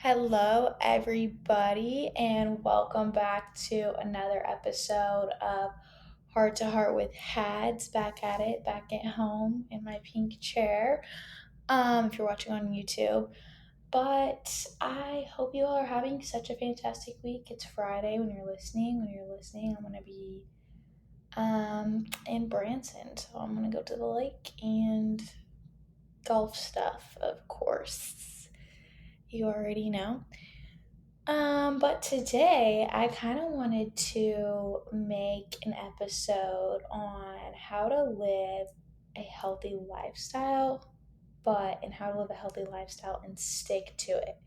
Hello, everybody, and welcome back to another episode of Heart to Heart with Hads. Back at it, back at home in my pink chair. If you're watching on YouTube, but I hope you all are having such a fantastic week. It's Friday when you're listening. I'm gonna be in Branson, so I'm gonna go to the lake and golf stuff, of course. You already know. But today I kind of wanted to make an episode on how to live a healthy lifestyle, and how to live a healthy lifestyle and stick to it.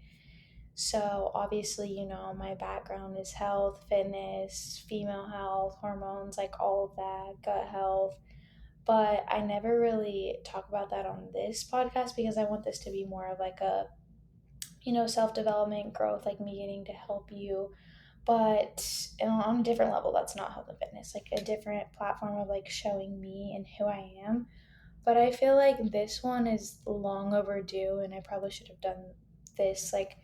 So, obviously, my background is health, fitness, female health, hormones, like all of that, gut health. But I never really talk about that on this podcast because I want this to be more of like a self development, growth, like me getting to help you, but on a different level. That's not health and fitness, like a different platform of like showing me and who I am. But I feel like this one is long overdue, and I probably should have done this like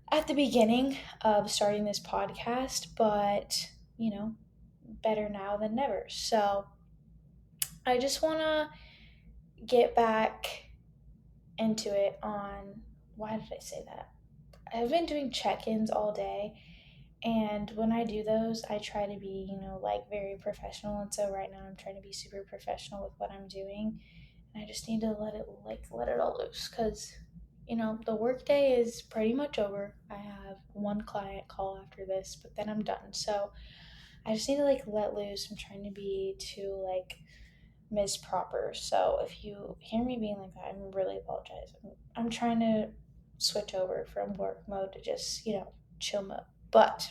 at the beginning of starting this podcast, but better now than never. So I just want to get back into it on why did I say that? I've been doing check ins all day. And when I do those, I try to be, like very professional. And so right now I'm trying to be super professional with what I'm doing. And I just need to let it all loose because, the workday is pretty much over. I have one client call after this, but then I'm done. So I just need to like let loose. I'm trying to be too like Miss Proper. So if you hear me being like that, I'm really apologize. I'm trying to switch over from work mode to just, chill mode. But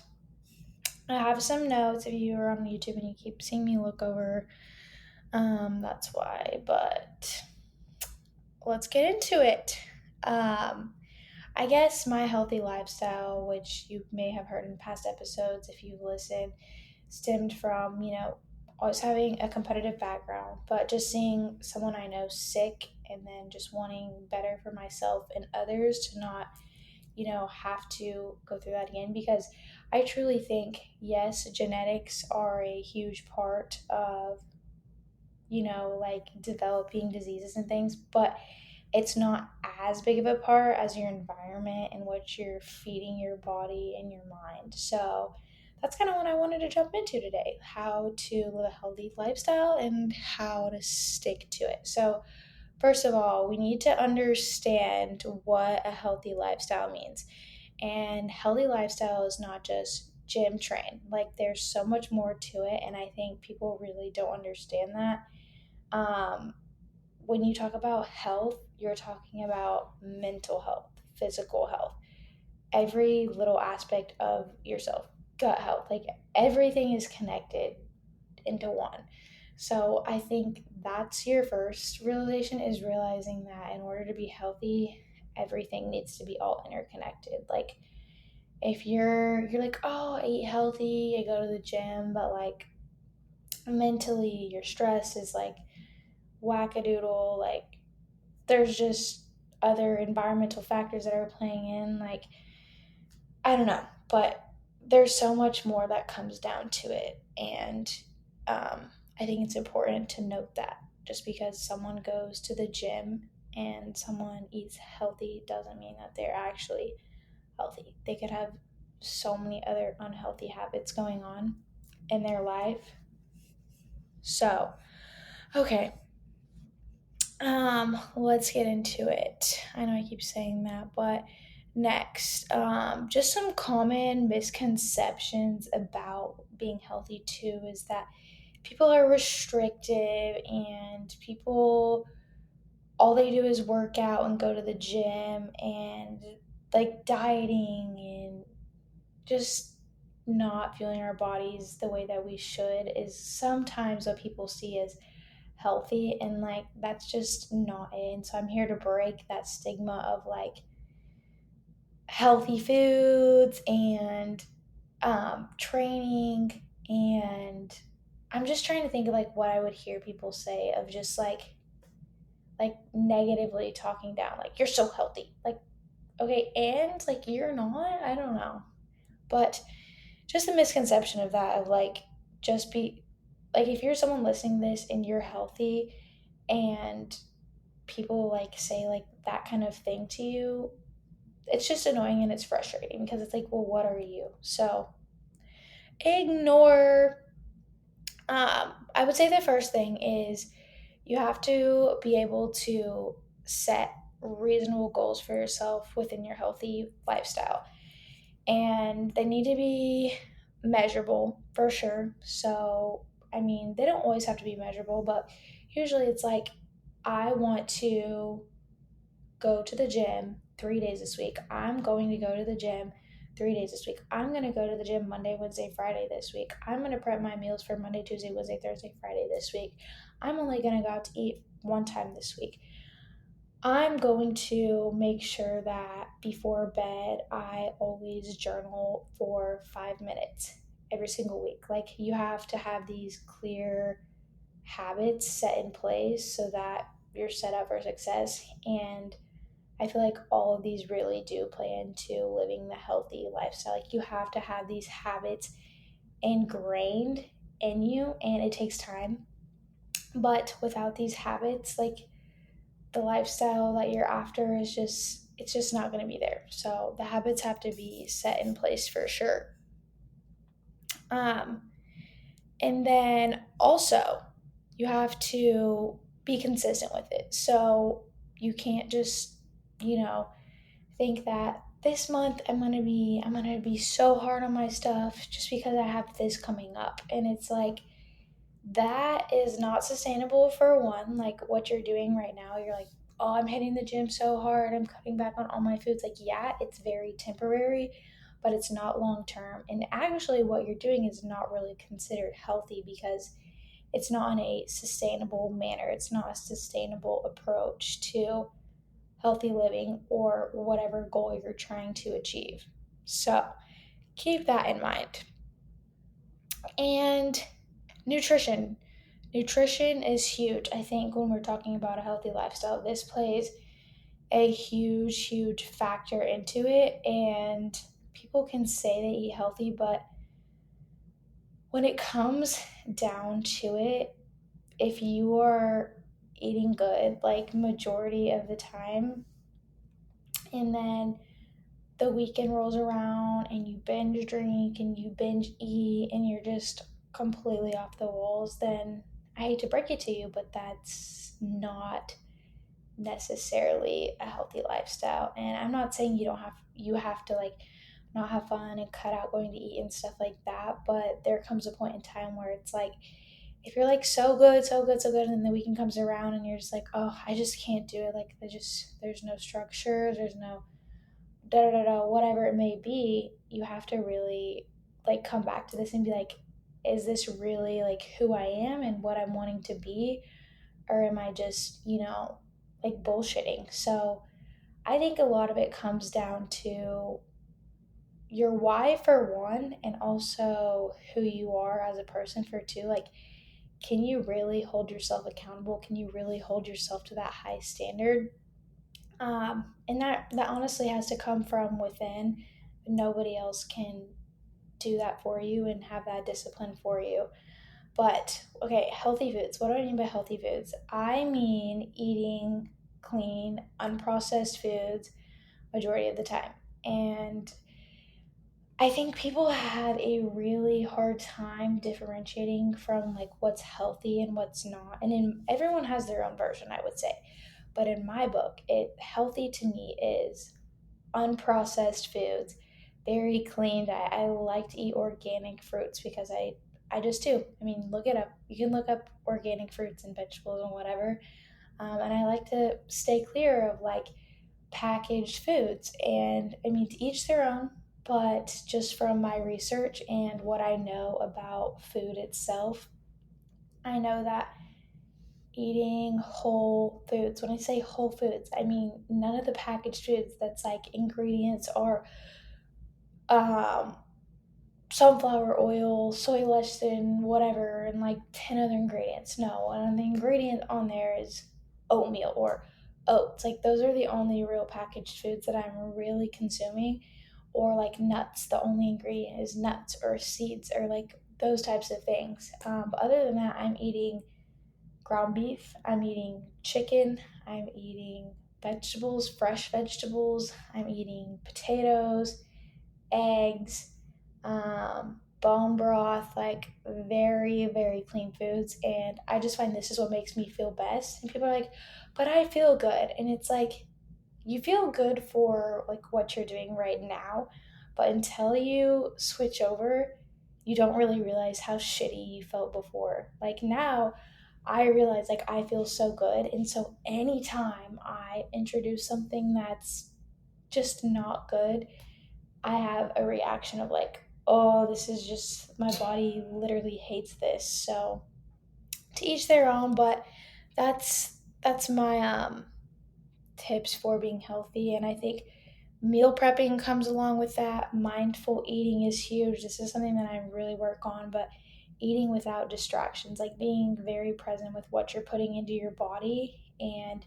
I have some notes if you are on YouTube and you keep seeing me look over. That's why. But let's get into it. Um, I guess my healthy lifestyle, which you may have heard in past episodes if you've listened, stemmed from, always having a competitive background, but just seeing someone I know sick and then just wanting better for myself and others to not, have to go through that again because I truly think, yes, genetics are a huge part of, like developing diseases and things, but it's not as big of a part as your environment and what you're feeding your body and your mind. So that's kind of what I wanted to jump into today, how to live a healthy lifestyle and how to stick to it. So, first of all, we need to understand what a healthy lifestyle means. And healthy lifestyle is not just gym train. Like there's so much more to it, and I think people really don't understand that. Um, when you talk about health, you're talking about mental health, physical health, every little aspect of yourself, gut health, like everything is connected into one. So I think that's your first realization, is realizing that in order to be healthy, everything needs to be all interconnected. Like if you're like, oh, I eat healthy, I go to the gym, but like mentally your stress is like wackadoodle, like there's just other environmental factors that are playing in, like I don't know, but there's so much more that comes down to it. And I think it's important to note that just because someone goes to the gym and someone eats healthy doesn't mean that they're actually healthy. They could have so many other unhealthy habits going on in their life. So, okay, let's get into it. I know I keep saying that, but next, just some common misconceptions about being healthy too is that people are restrictive and people all they do is work out and go to the gym and like dieting and just not feeling our bodies the way that we should is sometimes what people see as healthy, and like that's just not it. And so I'm here to break that stigma of like healthy foods and training, and I'm just trying to think of like what I would hear people say of just like negatively talking down like you're so healthy, like Okay, and like you're not, I don't know. But just the misconception of that, of like, just be like, if you're someone listening to this and you're healthy and people like say like that kind of thing to you, it's just annoying and it's frustrating because it's like, well, what are you? So ignore. I would say the first thing is you have to be able to set reasonable goals for yourself within your healthy lifestyle. And they need to be measurable for sure. So, I mean, they don't always have to be measurable, but usually it's like, I want to go to the gym 3 days this week. I'm going to go to the gym 3 days this week. I'm going to go to the gym Monday, Wednesday, Friday this week. I'm going to prep my meals for Monday, Tuesday, Wednesday, Thursday, Friday this week. I'm only going to go out to eat one time this week. I'm going to make sure that before bed, I always journal for 5 minutes every single week. Like, you have to have these clear habits set in place so that you're set up for success. And I feel like all of these really do play into living the healthy lifestyle. Like, you have to have these habits ingrained in you, and it takes time. But without these habits, like, the lifestyle that you're after is just, it's just not going to be there. So the habits have to be set in place for sure. Um, and then also, you have to be consistent with it. So you can't just, you know, think that this month I'm gonna be so hard on my stuff just because I have this coming up. And it's like, that is not sustainable. For one, like what you're doing right now, you're like, oh, I'm hitting the gym so hard, I'm cutting back on all my foods. Like, yeah, it's very temporary, but it's not long term. And actually, what you're doing is not really considered healthy because it's not in a sustainable manner. It's not a sustainable approach to healthy living or whatever goal you're trying to achieve. So keep that in mind. And nutrition. Nutrition is huge. I think when we're talking about a healthy lifestyle, this plays a huge, huge factor into it. And people can say they eat healthy, but when it comes down to it, if you are eating good, like majority of the time, and then the weekend rolls around and you binge drink and you binge eat and you're just completely off the walls, then I hate to break it to you, but that's not necessarily a healthy lifestyle. And I'm not saying you have to like not have fun and cut out going to eat and stuff like that, but there comes a point in time where it's like, if you're like so good, so good, so good, and then the weekend comes around and you're just like, oh, I just can't do it. Like, there's no structure, there's no da da da da, whatever it may be. You have to really like come back to this and be like, is this really like who I am and what I'm wanting to be? Or am I just, like bullshitting? So I think a lot of it comes down to your why for one, and also who you are as a person for two. Like, can you really hold yourself accountable? Can you really hold yourself to that high standard? And that honestly has to come from within. Nobody else can do that for you and have that discipline for you. But okay, healthy foods. What do I mean by healthy foods? I mean eating clean, unprocessed foods majority of the time. And I think people have a really hard time differentiating from like what's healthy and what's not. And everyone has their own version, I would say. But in my book, it healthy to me is unprocessed foods, very clean diet. I like to eat organic fruits because I just do. I mean, look it up. You can look up organic fruits and vegetables and whatever. And I like to stay clear of like packaged foods. And I mean, to each their own, but just from my research and what I know about food itself, I know that eating whole foods, when I say whole foods, I mean none of the packaged foods that's like ingredients are um, sunflower oil, soy lecithin, whatever, and like 10 other ingredients. No, one of the ingredient on there is oatmeal or oats. Like those are the only real packaged foods that I'm really consuming. Or like nuts, the only ingredient is nuts or seeds or like those types of things. But other than that, I'm eating ground beef, I'm eating chicken, I'm eating vegetables, fresh vegetables, I'm eating potatoes, eggs, bone broth, like very, very clean foods. And I just find this is what makes me feel best. And people are like, but I feel good. And it's like, you feel good for like what you're doing right now, but until you switch over, you don't really realize how shitty you felt before. Like now, I realize like I feel so good, and so anytime I introduce something that's just not good, I have a reaction of like, oh, this is just my body literally hates this. So to each their own, but that's my tips for being healthy. And I think meal prepping comes along with that. Mindful eating is huge. This is something that I really work on, but eating without distractions, like being very present with what you're putting into your body and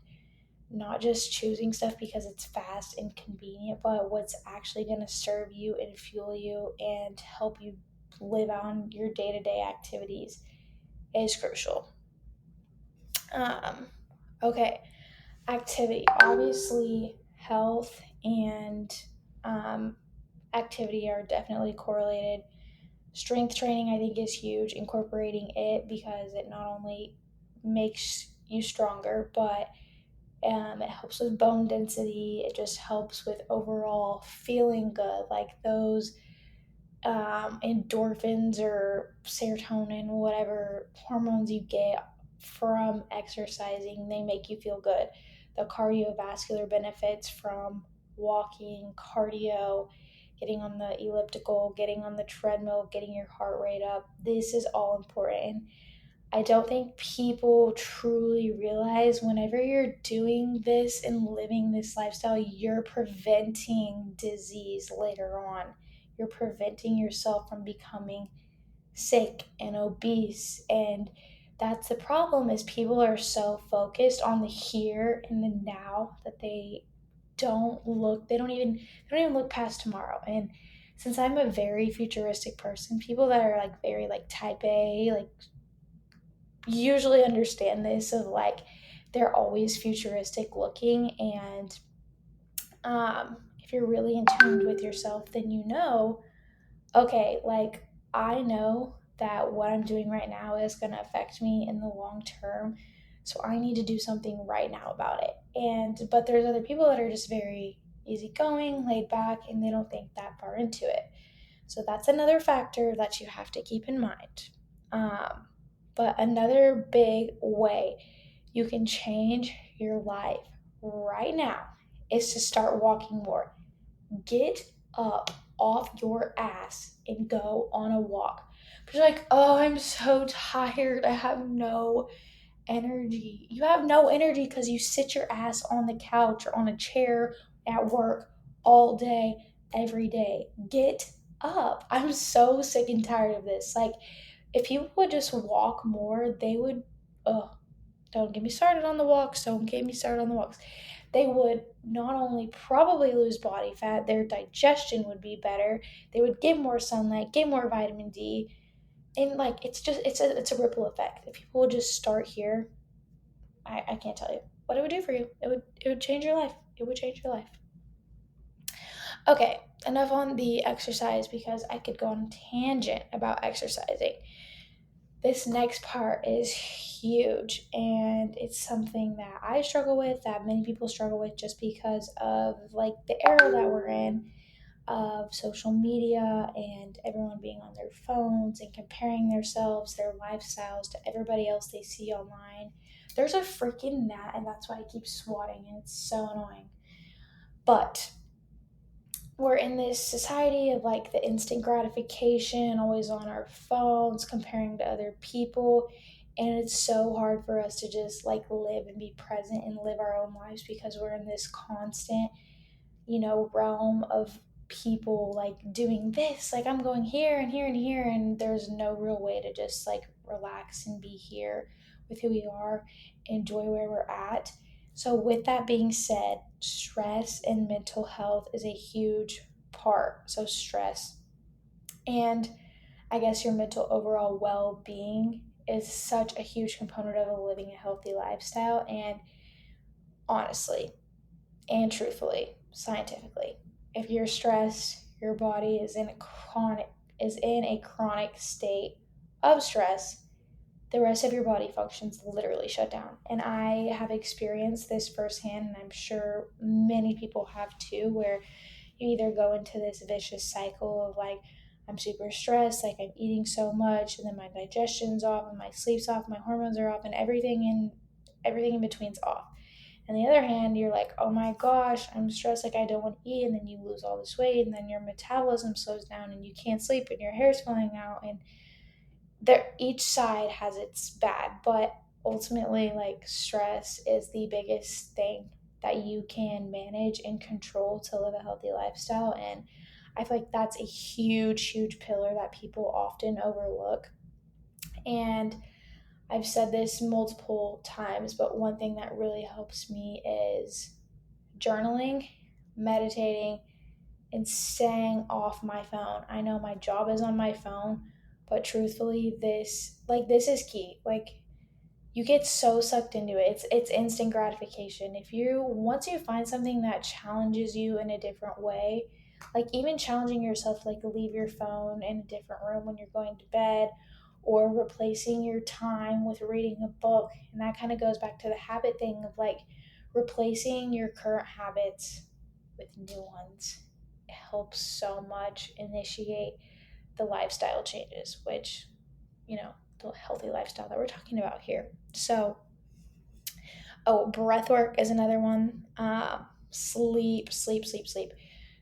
not just choosing stuff because it's fast and convenient, but what's actually going to serve you and fuel you and help you live on your day-to-day activities is crucial. Um, okay, activity. Obviously, health and um, activity are definitely correlated. Strength training, I think, is huge, incorporating it because it not only makes you stronger, but it helps with bone density. It just helps with overall feeling good, like those endorphins or serotonin, whatever hormones you get from exercising, they make you feel good. The cardiovascular benefits from walking, cardio, getting on the elliptical, getting on the treadmill, getting your heart rate up. This is all important. I don't think people truly realize whenever you're doing this and living this lifestyle, you're preventing disease later on. You're preventing yourself from becoming sick and obese. And that's the problem is people are so focused on the here and the now that they don't even look past tomorrow. And since I'm a very futuristic person, people that are like very like type A, like usually understand this of like they're always futuristic looking. And if you're really in tune with yourself, then you know, okay, like I know that what I'm doing right now is going to affect me in the long term, so I need to do something right now about it. And but there's other people that are just very easygoing, laid back, and they don't think that far into it. So that's another factor that you have to keep in mind. Um, but another big way you can change your life right now is to start walking more. Get up off your ass and go on a walk. But you're like, oh, I'm so tired. I have no energy. You have no energy because you sit your ass on the couch or on a chair at work all day, every day. Get up. I'm so sick and tired of this. Like, if people would just walk more, they would. Oh, don't get me started on the walks. Don't get me started on the walks. They would not only probably lose body fat, their digestion would be better. They would get more sunlight, get more vitamin D, and like it's a ripple effect. If people would just start here, I can't tell you what it would do for you. It would change your life. It would change your life. Okay, enough on the exercise because I could go on a tangent about exercising. This next part is huge and it's something that I struggle with, that many people struggle with just because of like the era that we're in of social media and everyone being on their phones and comparing themselves, their lifestyles to everybody else they see online. There's a freaking gnat, and that's why I keep swatting, and it's so annoying. But we're in this society of like the instant gratification, always on our phones, comparing to other people. And it's so hard for us to just like live and be present and live our own lives because we're in this constant, realm of people like doing this. Like I'm going here and here and here, and there's no real way to just like relax and be here with who we are, enjoy where we're at. So, with that being said, stress and mental health is a huge part. So, stress and I guess your mental overall well being is such a huge component of living a healthy lifestyle. And honestly and truthfully, scientifically, if you're stressed, your body is in a chronic state of stress. The rest of your body functions literally shut down. And I have experienced this firsthand, and I'm sure many people have too, where you either go into this vicious cycle of like, I'm super stressed, like I'm eating so much, and then my digestion's off, and my sleep's off, my hormones are off, and everything in between's off. On the other hand, you're like, oh my gosh, I'm stressed, like I don't want to eat, and then you lose all this weight, and then your metabolism slows down, and you can't sleep, and your hair's falling out, and each side has its bad, but ultimately, like stress is the biggest thing that you can manage and control to live a healthy lifestyle. And I feel like that's a huge pillar that people often overlook. And I've said this multiple times, but one thing that really helps me is journaling, meditating, and staying off my phone. I know my job is on my phone, but truthfully, this is key. Like you get so sucked into it. It's instant gratification. If you once you find something that challenges you in a different way, like even challenging yourself like to leave your phone in a different room when you're going to bed or replacing your time with reading a book. And that kind of goes back to the habit thing of like replacing your current habits with new ones. It helps so much initiate the lifestyle changes, which the healthy lifestyle that we're talking about here. So, breath work is another one. Sleep.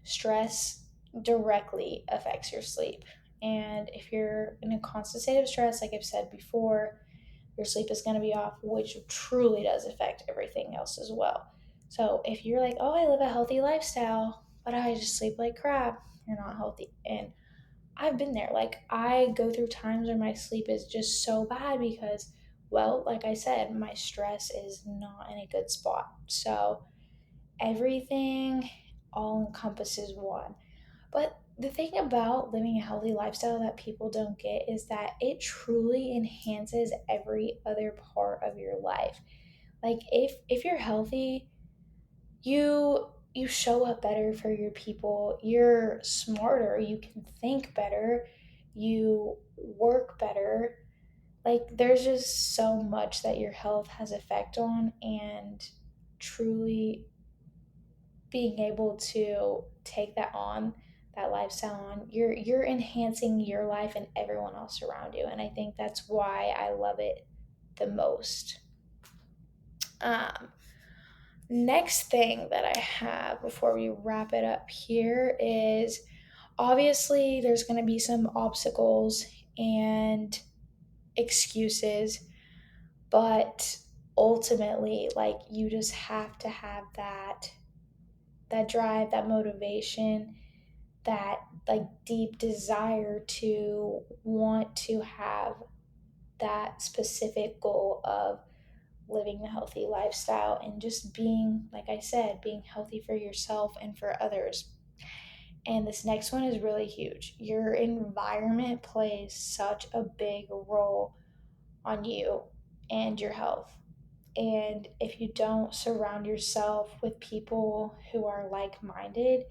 Stress directly affects your sleep. And if you're in a constant state of stress, like I've said before, your sleep is going to be off, which truly does affect everything else as well. So if you're like, oh, I live a healthy lifestyle, but I just sleep like crap, you're not healthy. And I've been there. Like, I go through times where my sleep is just so bad because, well, like I said, my stress is not in a good spot. So, everything all encompasses one. But the thing about living a healthy lifestyle that people don't get is that it truly enhances every other part of your life. Like, if you're healthy, you show up better for your people, you're smarter, you can think better, you work better. Like there's just so much that your health has effect on, and truly being able to take that lifestyle on, you're enhancing your life and everyone else around you. And I think that's why I love it the most. um Next thing that I have before we wrap it up here is obviously there's going to be some obstacles and excuses, but ultimately, like, you just have to have that drive, that motivation, that like deep desire to want to have that specific goal of living the healthy lifestyle and just being, like I said, being healthy for yourself and for others. And this next one is really huge. Your environment plays such a big role on you and your health. And if you don't surround yourself with people who are like minded,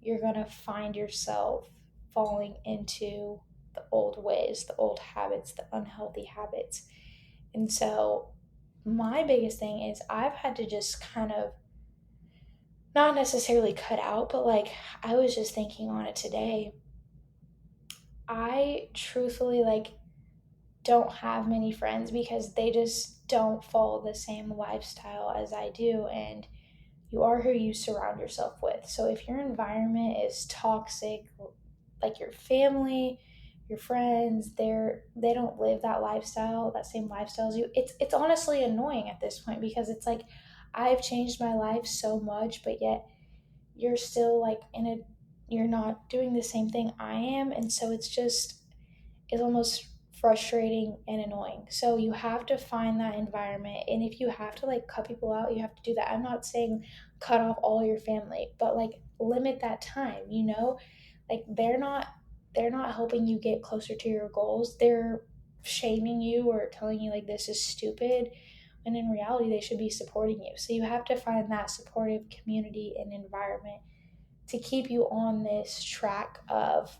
you're going to find yourself falling into the old ways, the old habits, the unhealthy habits. And so, my biggest thing is I've had to just kind of not necessarily cut out, but like I was just thinking on it today. I truthfully like don't have many friends because they just don't follow the same lifestyle as I do. And you are who you surround yourself with. So if your environment is toxic, like your family, your friends, they don't live that lifestyle, that same lifestyle as you. It's honestly annoying at this point because it's like I've changed my life so much, but yet you're still like you're not doing the same thing I am, and so it's almost frustrating and annoying. So you have to find that environment. And if you have to like cut people out, you have to do that. I'm not saying cut off all your family, but like limit that time, you know? Like they're not helping you get closer to your goals. They're shaming you or telling you like this is stupid, when in reality they should be supporting you. So you have to find that supportive community and environment to keep you on this track of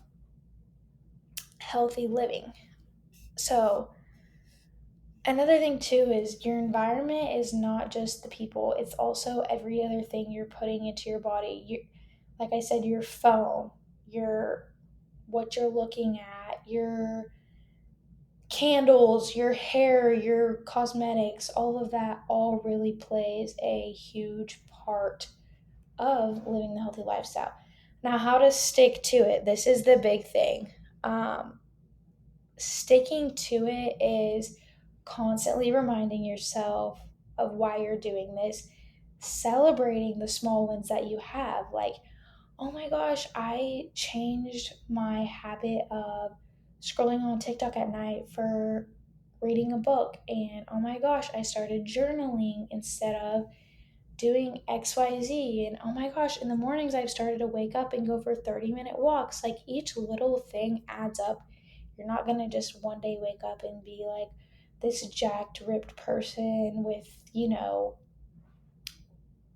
healthy living. So another thing too is your environment is not just the people, it's also every other thing you're putting into your body. Like I said, your phone, your what you're looking at, your candles, your hair, your cosmetics, all of that all really plays a huge part of living the healthy lifestyle. Now, how to stick to it. This is the big thing. Um, Sticking to it is constantly reminding yourself of why you're doing this, celebrating the small wins that you have. Like, oh my gosh, I changed my habit of scrolling on TikTok at night for reading a book. And oh my gosh, I started journaling instead of doing XYZ. And oh my gosh, in the mornings, I've started to wake up and go for 30-minute walks. Like each little thing adds up. You're not going to just one day wake up and be like this jacked, ripped person with,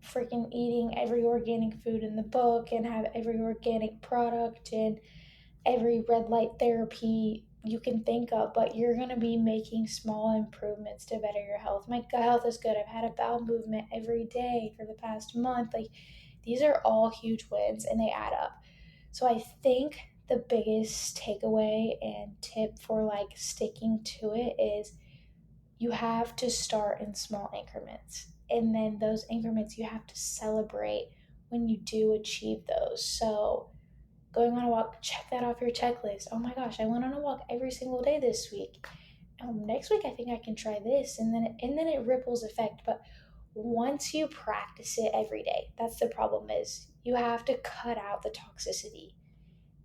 freaking eating every organic food in the book and have every organic product and every red light therapy you can think of, but you're going to be making small improvements to better your health. My gut health is good. I've had a bowel movement every day for the past month. Like, these are all huge wins and they add up. So I think the biggest takeaway and tip for like sticking to it is you have to start in small increments. And then those increments you have to celebrate when you do achieve those. So going on a walk, check that off your checklist. Oh my gosh, I went on a walk every single day this week. Next week I think I can try this, and then it ripples effect. But once you practice it every day, that's the problem, is you have to cut out the toxicity.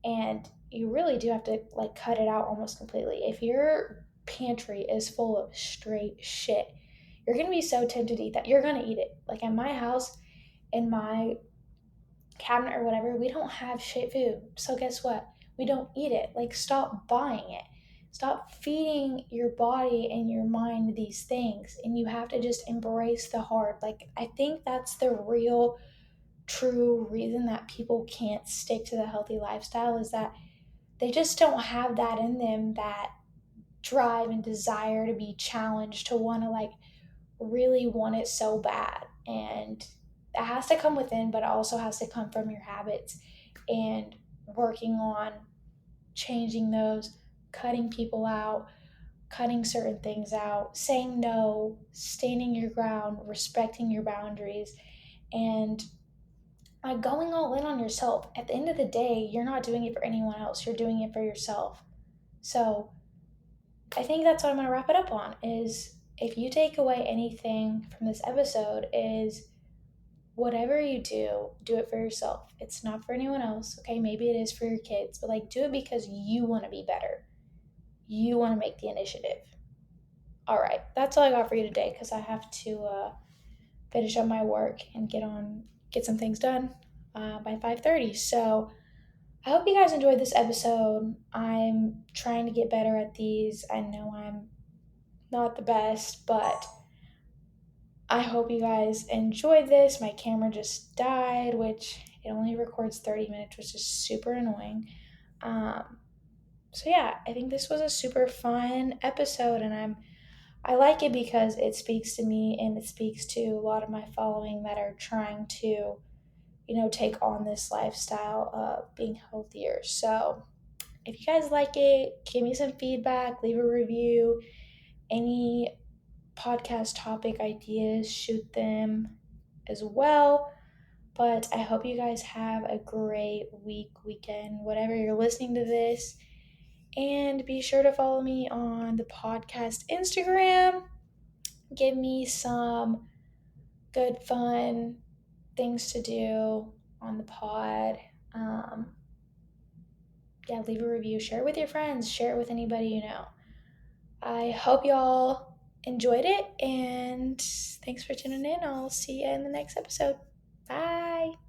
And you really do have to like cut it out almost completely. If your pantry is full of straight shit, you're gonna be so tempted to eat that. You're gonna eat it. Like at my house, in my cabinet or whatever, we don't have shit food. So guess what? We don't eat it. Like, stop buying it. Stop feeding your body and your mind these things. And you have to just embrace the hard. Like, I think that's the real, true reason that people can't stick to the healthy lifestyle, is that they just don't have that in them, that drive and desire to be challenged, to want to like really want it so bad. And that has to come within, but it also has to come from your habits and working on changing those, cutting people out, cutting certain things out, saying no, standing your ground, respecting your boundaries, and like going all in on yourself. At the end of the day, you're not doing it for anyone else, you're doing it for yourself. So I think that's what I'm going to wrap it up on, is if you take away anything from this episode, is whatever you do it for yourself. It's not for anyone else. Okay, maybe it is for your kids, but like do it because you want to be better. You want to make the initiative. All right, that's all I got for you today, because I have to finish up my work and get some things done by 5:30. So I hope you guys enjoyed this episode. I'm trying to get better at these. I know I'm not the best, but I hope you guys enjoyed this. My camera just died, which it only records 30 minutes, which is super annoying. Um, so yeah, I think this was a super fun episode, and I like it because it speaks to me and it speaks to a lot of my following that are trying to, take on this lifestyle of being healthier. So if you guys like it, give me some feedback, leave a review. Any podcast topic ideas, shoot them as well. But I hope you guys have a great weekend, whatever you're listening to this. And be sure to follow me on the podcast Instagram. Give me some good, fun things to do on the pod. Yeah, leave a review, share it with your friends, share it with anybody you know. I hope y'all enjoyed it, and thanks for tuning in. I'll see you in the next episode. Bye.